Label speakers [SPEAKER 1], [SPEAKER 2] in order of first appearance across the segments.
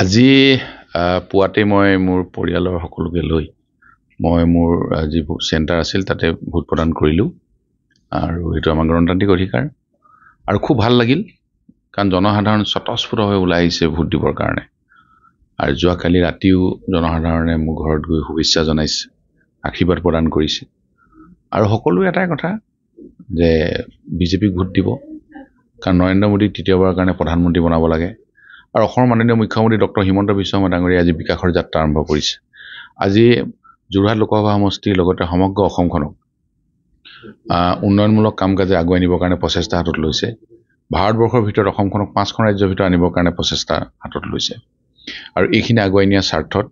[SPEAKER 1] আজি পুৱাতে মই মোৰ পৰিয়ালৰ সকলোকে লৈ মই মোৰ যি চেণ্টাৰ আছিল তাতে ভোট প্ৰদান কৰিলোঁ আৰু এইটো আমাৰ গণতান্ত্ৰিক অধিকাৰ আৰু খুব ভাল লাগিল কাৰণ জনসাধাৰণ স্বতঃস্ফূৰ্তভাৱে ওলাই আহিছে ভোট দিবৰ কাৰণে আৰু যোৱাকালি ৰাতিও জনসাধাৰণে মোৰ ঘৰত গৈ শুভেচ্ছা জনাইছে আশীৰ্বাদ প্ৰদান কৰিছে আৰু সকলোৱে এটাই কথা যে বিজেপিক ভোট দিব কাৰণ নৰেন্দ্ৰ মোদীক তৃতীয়বাৰৰ কাৰণে প্ৰধানমন্ত্ৰী বনাব লাগে আৰু অসমৰ মাননীয় মুখ্যমন্ত্ৰী ডক্টৰ হিমন্ত বিশ্ব শৰ্মা ডাঙৰীয়াই আজি বিকাশৰ যাত্ৰা আৰম্ভ কৰিছে আজি যোৰহাট লোকসভা সমষ্টিৰ লগতে সমগ্ৰ অসমখনক উন্নয়নমূলক কাম কাজে আগুৱাই নিবৰ কাৰণে প্ৰচেষ্টা হাতত লৈছে ভাৰতবৰ্ষৰ ভিতৰত অসমখনক 5খন ৰাজ্যৰ ভিতৰত আনিবৰ কাৰণে প্ৰচেষ্টা হাতত লৈছে আৰু এইখিনি আগুৱাই নিয়াৰ স্বাৰ্থত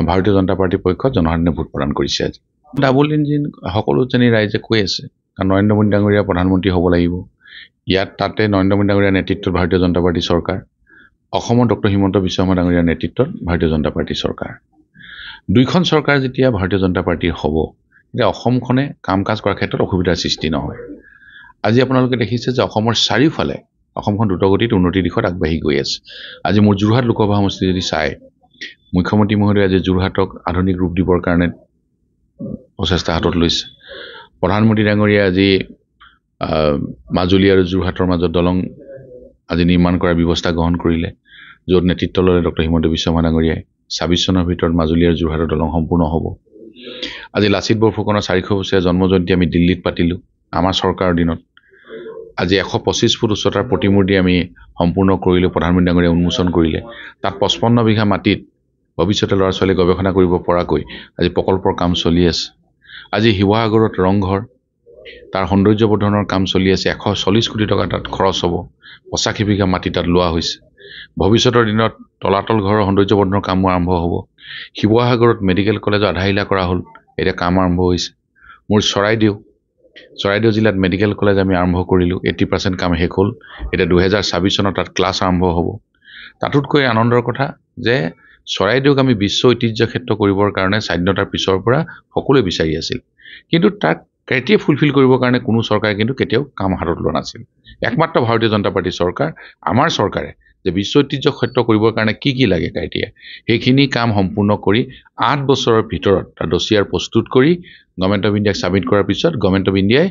[SPEAKER 1] ভাৰতীয় জনতা পাৰ্টিৰ পক্ষত জনসাধাৰণে ভোট প্ৰদান কৰিছে আজি ডাবল ইঞ্জিন সকলো শ্ৰেণীৰ ৰাইজে কৈ আছে কাৰণ নৰেন্দ্ৰ মোদী ডাঙৰীয়া প্ৰধানমন্ত্ৰী হ'ব লাগিব ইয়াত তাতে নৰেন্দ্ৰ মোদী ডাঙৰীয়াৰ নেতৃত্বত ভাৰতীয় জনতা পাৰ্টি চৰকাৰ অসমৰ ডক্টৰ হিমন্ত বিশ্ব শৰ্মা ডাঙৰীয়াৰ নেতৃত্বত ভাৰতীয় জনতা পাৰ্টি চৰকাৰ দুইখন চৰকাৰ যেতিয়া ভাৰতীয় জনতা পাৰ্টিৰ হ'ব তেতিয়া অসমখনে কাম কাজ কৰাৰ ক্ষেত্ৰত অসুবিধাৰ সৃষ্টি নহয় আজি আপোনালোকে দেখিছে যে অসমৰ চাৰিওফালে অসমখন দ্ৰুতগতিত উন্নতিৰ দিশত আগবাঢ়ি গৈ আছে আজি মোৰ যোৰহাট লোকসভা সমষ্টি যদি চাই মুখ্যমন্ত্ৰী মহোদয়ে আজি যোৰহাটক আধুনিক ৰূপ দিবৰ কাৰণে প্ৰচেষ্টা হাতত লৈছে প্ৰধানমন্ত্ৰী ডাঙৰীয়াই আজি মাজুলী আৰু যোৰহাটৰ মাজত দলং আজি নিৰ্মাণ কৰাৰ ব্যৱস্থা গ্ৰহণ কৰিলে য'ত নেতৃত্ব ল'লে ডক্টৰ হিমন্ত বিশ্ব শৰ্মা ডাঙৰীয়াই ২৬ চনৰ ভিতৰত মাজুলী আৰু যোৰহাটৰ দলং সম্পূৰ্ণ হ'ব আজি লাচিত বৰফুকনৰ 400 বছৰীয়া জন্মজয়ন্তী আমি দিল্লীত পাতিলোঁ আমাৰ চৰকাৰৰ দিনত আজি 125 ফুট উচ্চতাৰ প্ৰতিমূৰ্তি আমি সম্পূৰ্ণ কৰিলোঁ প্ৰধানমন্ত্ৰী ডাঙৰীয়াই উন্মোচন কৰিলে তাত 55 বিঘা মাটিত ভৱিষ্যতে ল'ৰা ছোৱালী গৱেষণা কৰিব পৰাকৈ আজি প্ৰকল্পৰ কাম চলি আছে আজি শিৱসাগৰত ৰংঘৰ তাৰ সৌন্দৰ্য বৰ্ধনৰ কাম চলি আছে 140 কোটি টকা তাত খৰচ হ'ব 85 বিঘা মাটি তাত লোৱা হৈছে ভৱিষ্যতৰ দিনত তলাতল ঘৰৰ সৌন্দৰ্য বৰ্ধনৰ কাম আৰম্ভ হ'ব শিৱসাগৰত মেডিকেল কলেজৰ আধাৰিলা কৰা হ'ল এতিয়া কাম আৰম্ভ হৈছে মোৰ চৰাইদেউ জিলাত মেডিকেল কলেজ আমি আৰম্ভ কৰিলোঁ 80% কাম শেষ হ'ল এতিয়া 2026 চনত তাত ক্লাছ আৰম্ভ হ'ব তাতোতকৈ আনন্দৰ কথা যে চৰাইদেউক আমি বিশ্ব ঐতিহ্য ক্ষেত্ৰ কৰিবৰ কাৰণে স্বাধীনতাৰ পিছৰ পৰা সকলোৱে বিচাৰি আছিল কিন্তু তাক ক্ৰাইটেৰিয়া ফুলফিল কৰিবৰ কাৰণে কোনো চৰকাৰে কিন্তু কেতিয়াও কাম হাতত লোৱা নাছিল একমাত্ৰ ভাৰতীয় জনতা পাৰ্টিৰ চৰকাৰ আমাৰ চৰকাৰে যে বিশ্ব ঐতিহ্য ক্ষেত্ৰ কৰিবৰ কাৰণে কি লাগে ক্ৰাইটেৰিয়া সেইখিনি কাম সম্পূৰ্ণ কৰি 8 বছৰৰ ভিতৰত তাৰ ডছিয়াৰ প্ৰস্তুত কৰি গভৰ্ণমেণ্ট অফ ইণ্ডিয়াক ছাবমিট কৰাৰ পিছত গভৰ্ণমেণ্ট অফ ইণ্ডিয়াই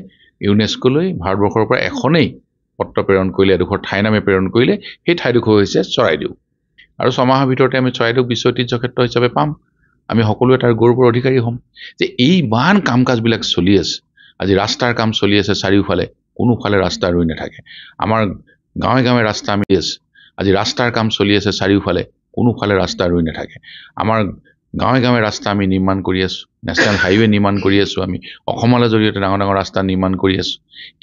[SPEAKER 1] ইউনেস্কোলৈ ভাৰতবৰ্ষৰ পৰা এখনেই পত্ৰ প্ৰেৰণ কৰিলে এডোখৰ ঠাই নামে প্ৰেৰণ কৰিলে সেই ঠাইডোখৰ হৈছে চৰাইদেউ আৰু ছমাহৰ ভিতৰতে আমি চৰাইদেউক বিশ্ব ঐতিহ্য ক্ষেত্ৰ হিচাপে পাম আমি সকলোৱে তাৰ গৌৰৱৰ অধিকাৰী হ'ম যে এই ইমান কাম কাজবিলাক চলি আছে আজি ৰাস্তাৰ কাম চলি আছে চাৰিওফালে কোনোফালে ৰাস্তা ৰৈ নাথাকে আমাৰ গাঁৱে গাঁৱে ৰাস্তা আমি আছে আজি ৰাস্তাৰ কাম চলি আছে চাৰিওফালে কোনোফালে ৰাস্তা ৰৈ নাথাকে আমাৰ গাঁৱে গাঁৱে ৰাস্তা আমি নিৰ্মাণ কৰি আছোঁ নেশ্যনেল হাইৱে নিৰ্মাণ কৰি আছোঁ আমি অসমৰ জৰিয়তে ডাঙৰ ডাঙৰ ৰাস্তা নিৰ্মাণ কৰি আছোঁ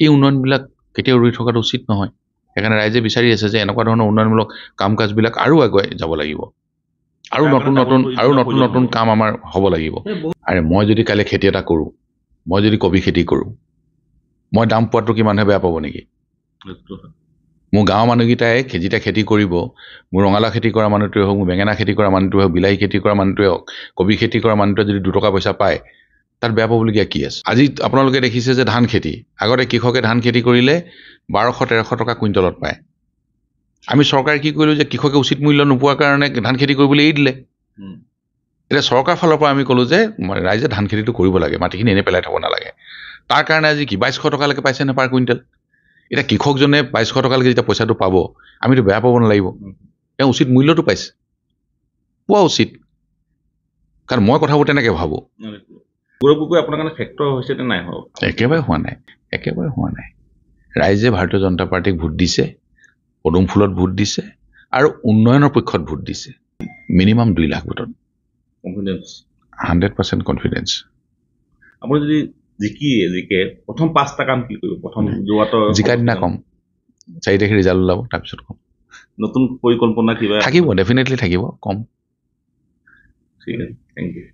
[SPEAKER 1] এই উন্নয়নবিলাক কেতিয়াও ৰৈ থকাটো উচিত নহয় সেইকাৰণে ৰাইজে বিচাৰি আছে যে এনেকুৱা ধৰণৰ উন্নয়নমূলক কাম কাজবিলাক আৰু আগুৱাই যাব লাগিব আৰু নতুন কাম আমাৰ হ'ব লাগিব আৰু মই যদি কাইলৈ খেতি এটা কৰোঁ মই যদি কবি খেতি কৰোঁ মই দাম পোৱাটো কি মানুহে বেয়া পাব নেকি মোৰ গাঁৱৰ মানুহকেইটাই যেতিয়া খেতি কৰিব মোৰ ৰঙালাও খেতি কৰা মানুহটোৱে হওক মোৰ বেঙেনা খেতি কৰা মানুহটোৱে হওক বিলাহী খেতি কৰা মানুহটোৱে হওক কবি খেতি কৰা মানুহটোৱে যদি 2 টকা পইচা পায় তাত বেয়া পাবলগীয়া কি আছে আজি আপোনালোকে দেখিছে যে ধান খেতি আগতে কৃষকে ধান খেতি কৰিলে 1200-1300 টকা কুইণ্টলত পায় আমি চৰকাৰে কি কৰিলোঁ যে কৃষকে উচিত মূল্য নোপোৱাৰ কাৰণে ধান খেতি কৰিবলৈ এৰি দিলে এতিয়া চৰকাৰ ফালৰ পৰা আমি ক'লোঁ যে ৰাইজে ধান খেতিটো কৰিব লাগে মাটিখিনি এনে পেলাই থ'ব নালাগে তাৰ কাৰণে আজি কি 2200 টকালৈকে পাইছে নে পাৰ কুইণ্টেল এতিয়া কৃষকজনে 2200 টকালৈকে যেতিয়া পইচাটো পাব আমিতো বেয়া পাব নালাগিব তেওঁ উচিত মূল্যটো পাইছে পোৱা উচিত কাৰণ মই কথাবোৰ তেনেকৈ ভাবোঁ
[SPEAKER 2] আপোনাৰ কাৰণে ফেক্টৰ হৈছে নে নাই
[SPEAKER 1] একেবাৰে হোৱা নাই ৰাইজে ভাৰতীয় জনতা পাৰ্টিক ভোট দিছে পদুম ফুলত ভোট দিছে আৰু উন্নয়নৰ পক্ষত ভোট দিছে মিনিমাম 2 লাখ ভোটত 100% কনফিডেন্স
[SPEAKER 2] আপুনি যদি জিকে প্ৰথম 5টা কাম কি কৰিব প্ৰথম
[SPEAKER 1] জিকাৰ দিনা কম 4 তাৰিখে ৰিজাল্ট ওলাব তাৰপিছত কম
[SPEAKER 2] নতুন পৰিকল্পনা কিবা
[SPEAKER 1] থাকিব ডেফিনেটলি থাকিব কম
[SPEAKER 2] ঠিক আছে থেংক ইউ